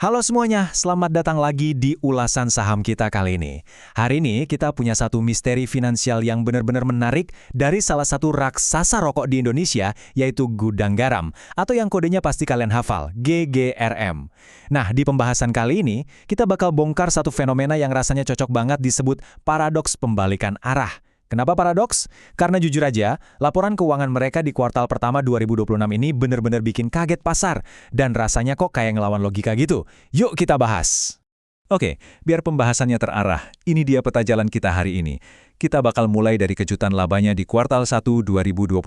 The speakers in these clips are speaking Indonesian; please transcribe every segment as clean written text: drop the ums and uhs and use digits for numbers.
Halo semuanya, selamat datang lagi di ulasan saham kita kali ini. Hari ini kita punya satu misteri finansial yang benar-benar menarik dari salah satu raksasa rokok di Indonesia, yaitu Gudang Garam, atau yang kodenya pasti kalian hafal, GGRM. Nah, di pembahasan kali ini, kita bakal bongkar satu fenomena yang rasanya cocok banget disebut paradoks pembalikan arah. Kenapa paradoks? Karena jujur aja, laporan keuangan mereka di kuartal pertama 2026 ini benar-benar bikin kaget pasar. Dan rasanya kok kayak ngelawan logika gitu. Yuk kita bahas! Oke, biar pembahasannya terarah, ini dia peta jalan kita hari ini. Kita bakal mulai dari kejutan labanya di kuartal 1 2026,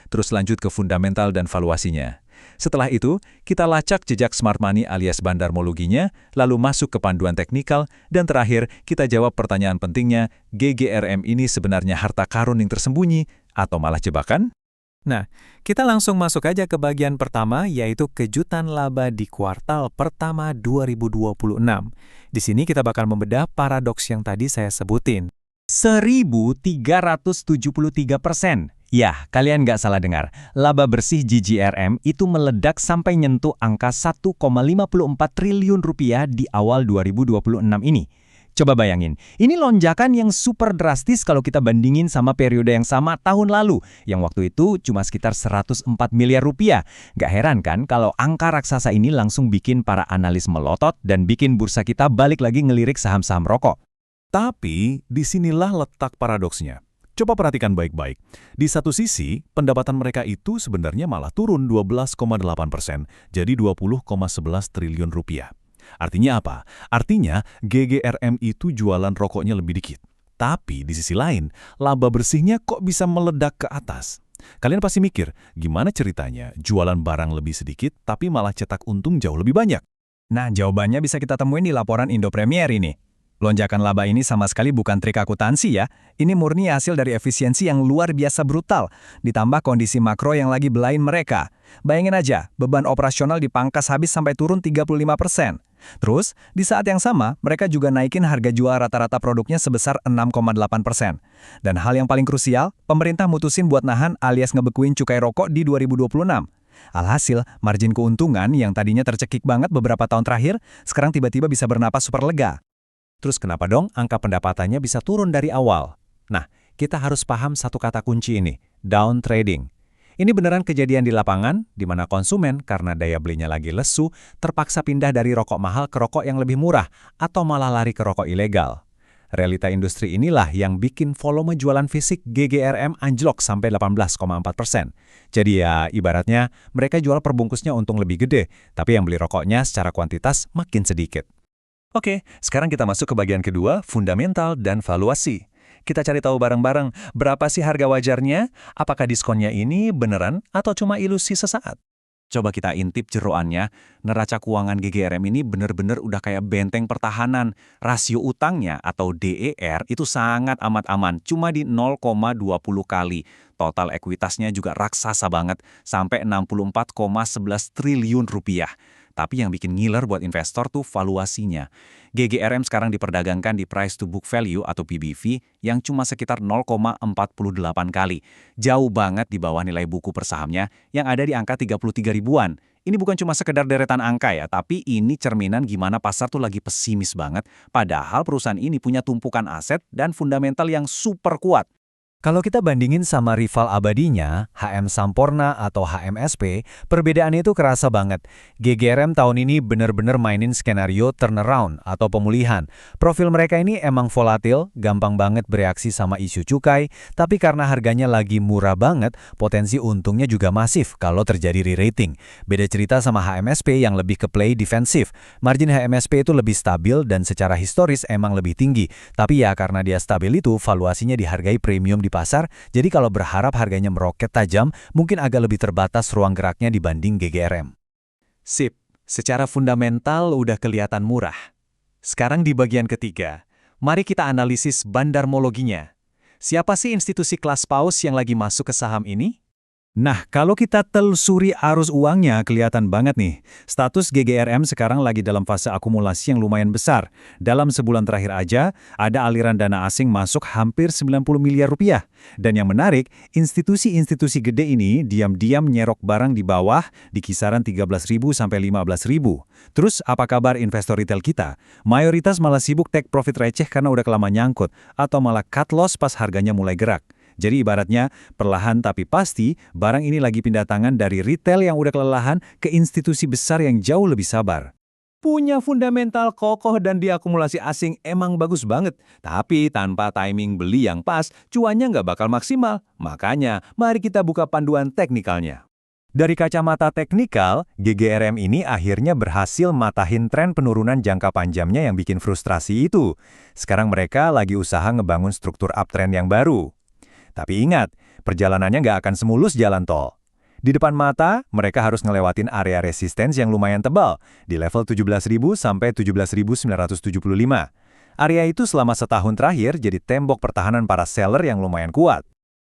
terus lanjut ke fundamental dan valuasinya. Setelah itu, kita lacak jejak smart money alias bandarmologinya, lalu masuk ke panduan teknikal, dan terakhir, kita jawab pertanyaan pentingnya, GGRM ini sebenarnya harta karun yang tersembunyi, atau malah jebakan? Nah, kita langsung masuk aja ke bagian pertama, yaitu kejutan laba di kuartal pertama 2026. Di sini kita bakal membedah paradoks yang tadi saya sebutin. 1.373%. Ya, kalian nggak salah dengar. Laba bersih GGRM itu meledak sampai nyentuh angka 1,54 triliun rupiah di awal 2026 ini. Coba bayangin, ini lonjakan yang super drastis kalau kita bandingin sama periode yang sama tahun lalu, yang waktu itu cuma sekitar 104 miliar rupiah. Nggak heran kan kalau angka raksasa ini langsung bikin para analis melotot dan bikin bursa kita balik lagi ngelirik saham-saham rokok. Tapi, disinilah letak paradoksnya. Coba perhatikan baik-baik. Di satu sisi, pendapatan mereka itu sebenarnya malah turun 12,8%, jadi 20,11 triliun rupiah. Artinya apa? Artinya, GGRM itu jualan rokoknya lebih dikit. Tapi di sisi lain, laba bersihnya kok bisa meledak ke atas? Kalian pasti mikir, gimana ceritanya jualan barang lebih sedikit tapi malah cetak untung jauh lebih banyak? Nah, jawabannya bisa kita temuin di laporan Indo Premier ini. Lonjakan laba ini sama sekali bukan trik akuntansi ya. Ini murni hasil dari efisiensi yang luar biasa brutal, ditambah kondisi makro yang lagi belain mereka. Bayangin aja, beban operasional dipangkas habis sampai turun 35%. Terus, di saat yang sama, mereka juga naikin harga jual rata-rata produknya sebesar 6,8%. Dan hal yang paling krusial, pemerintah mutusin buat nahan alias ngebekuin cukai rokok di 2026. Alhasil, margin keuntungan yang tadinya tercekik banget beberapa tahun terakhir, sekarang tiba-tiba bisa bernapas super lega. Terus kenapa dong angka pendapatannya bisa turun dari awal? Nah, kita harus paham satu kata kunci ini, down trading. Ini beneran kejadian di lapangan, di mana konsumen karena daya belinya lagi lesu, terpaksa pindah dari rokok mahal ke rokok yang lebih murah, atau malah lari ke rokok ilegal. Realita industri inilah yang bikin volume jualan fisik GGRM anjlok sampai 18,4%. Jadi ya, ibaratnya mereka jual perbungkusnya untung lebih gede, tapi yang beli rokoknya secara kuantitas makin sedikit. Oke, sekarang kita masuk ke bagian kedua, fundamental dan valuasi. Kita cari tahu bareng-bareng, berapa sih harga wajarnya? Apakah diskonnya ini beneran atau cuma ilusi sesaat? Coba kita intip jeroannya, neraca keuangan GGRM ini bener-bener udah kayak benteng pertahanan. Rasio utangnya atau DER itu sangat amat aman, cuma di 0,20 kali. Total ekuitasnya juga raksasa banget, sampai 64,11 triliun rupiah. Tapi yang bikin ngiler buat investor tuh valuasinya. GGRM sekarang diperdagangkan di price to book value atau PBV yang cuma sekitar 0,48 kali. Jauh banget di bawah nilai buku per sahamnya yang ada di angka 33 ribuan. Ini bukan cuma sekedar deretan angka ya, tapi ini cerminan gimana pasar tuh lagi pesimis banget. Padahal perusahaan ini punya tumpukan aset dan fundamental yang super kuat. Kalau kita bandingin sama rival abadinya, HM Samporna atau HMSP, perbedaannya itu kerasa banget. GGRM tahun ini benar-benar mainin skenario turnaround atau pemulihan. Profil mereka ini emang volatil, gampang banget bereaksi sama isu cukai, tapi karena harganya lagi murah banget, potensi untungnya juga masif kalau terjadi re-rating. Beda cerita sama HMSP yang lebih ke play defensif. Margin HMSP itu lebih stabil dan secara historis emang lebih tinggi. Tapi ya karena dia stabil itu, valuasinya dihargai premium di pasar, jadi kalau berharap harganya meroket tajam, mungkin agak lebih terbatas ruang geraknya dibanding GGRM. Sip, secara fundamental udah kelihatan murah. Sekarang di bagian ketiga, mari kita analisis bandarmologinya. Siapa sih institusi kelas paus yang lagi masuk ke saham ini? Nah, kalau kita telusuri arus uangnya, kelihatan banget nih. Status GGRM sekarang lagi dalam fase akumulasi yang lumayan besar. Dalam sebulan terakhir aja, ada aliran dana asing masuk hampir 90 miliar rupiah. Dan yang menarik, institusi-institusi gede ini diam-diam nyerok barang di bawah di kisaran 13.000 sampai 15.000. Terus, apa kabar investor retail kita? Mayoritas malah sibuk take profit receh karena udah kelamaan nyangkut, atau malah cut loss pas harganya mulai gerak. Jadi ibaratnya, perlahan tapi pasti, barang ini lagi pindah tangan dari retail yang udah kelelahan ke institusi besar yang jauh lebih sabar. Punya fundamental kokoh dan diakumulasi asing emang bagus banget. Tapi tanpa timing beli yang pas, cuannya nggak bakal maksimal. Makanya, mari kita buka panduan teknikalnya. Dari kacamata teknikal, GGRM ini akhirnya berhasil matahin tren penurunan jangka panjangnya yang bikin frustrasi itu. Sekarang mereka lagi usaha ngebangun struktur uptrend yang baru. Tapi ingat, perjalanannya nggak akan semulus jalan tol. Di depan mata, mereka harus ngelewatin area resistance yang lumayan tebal, di level 17.000 sampai 17.975. Area itu selama setahun terakhir jadi tembok pertahanan para seller yang lumayan kuat.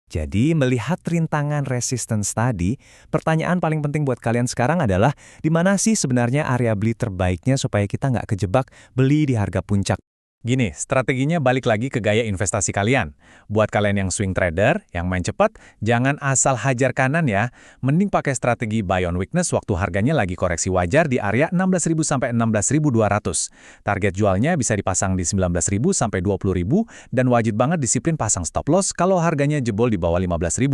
Jadi, melihat rintangan resistance tadi, pertanyaan paling penting buat kalian sekarang adalah, di mana sih sebenarnya area beli terbaiknya supaya kita nggak kejebak beli di harga puncak? Gini, strateginya balik lagi ke gaya investasi kalian. Buat kalian yang swing trader, yang main cepat, jangan asal hajar kanan ya. Mending pakai strategi buy on weakness waktu harganya lagi koreksi wajar di area 16.000 sampai 16.200. Target jualnya bisa dipasang di 19.000 sampai 20.000 dan wajib banget disiplin pasang stop loss kalau harganya jebol di bawah 15.000.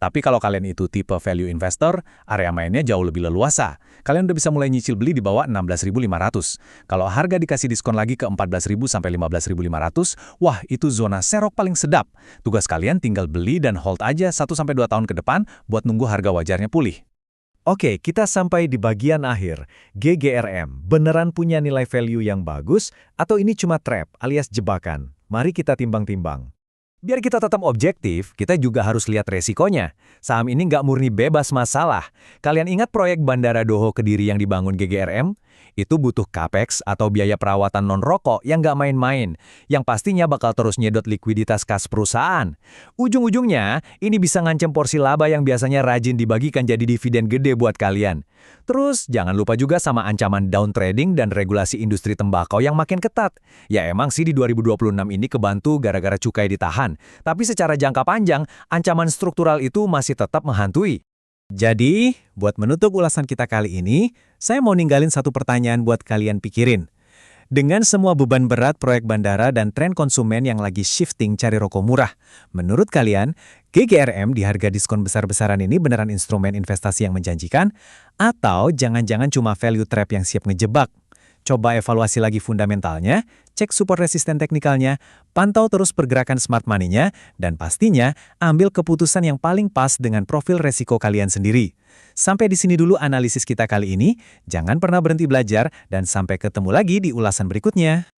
Tapi kalau kalian itu tipe value investor, area mainnya jauh lebih leluasa. Kalian udah bisa mulai nyicil beli di bawah 16.500. Kalau harga dikasih diskon lagi ke 14.000 sampai 15.500, wah itu zona serok paling sedap. Tugas kalian tinggal beli dan hold aja 1-2 tahun ke depan buat nunggu harga wajarnya pulih. Oke, kita sampai di bagian akhir. GGRM beneran punya nilai value yang bagus atau ini cuma trap alias jebakan? Mari kita timbang-timbang. Biar kita tetap objektif, kita juga harus lihat resikonya. Saham ini nggak murni bebas masalah. Kalian ingat proyek Bandara Doho Kediri yang dibangun GGRM? Itu butuh capex atau biaya perawatan non-rokok yang nggak main-main, yang pastinya bakal terus nyedot likuiditas kas perusahaan. Ujung-ujungnya, ini bisa ngancem porsi laba yang biasanya rajin dibagikan jadi dividen gede buat kalian. Terus, jangan lupa juga sama ancaman down trading dan regulasi industri tembakau yang makin ketat. Ya emang sih di 2026 ini kebantu gara-gara cukai ditahan, tapi secara jangka panjang, ancaman struktural itu masih tetap menghantui. Jadi, buat menutup ulasan kita kali ini, saya mau ninggalin satu pertanyaan buat kalian pikirin. Dengan semua beban berat proyek bandara dan tren konsumen yang lagi shifting cari rokok murah, menurut kalian, GGRM di harga diskon besar-besaran ini beneran instrumen investasi yang menjanjikan? Atau jangan-jangan cuma value trap yang siap ngejebak? Coba evaluasi lagi fundamentalnya, cek support resisten teknikalnya, pantau terus pergerakan smart money-nya, dan pastinya ambil keputusan yang paling pas dengan profil resiko kalian sendiri. Sampai di sini dulu analisis kita kali ini, jangan pernah berhenti belajar, dan sampai ketemu lagi di ulasan berikutnya.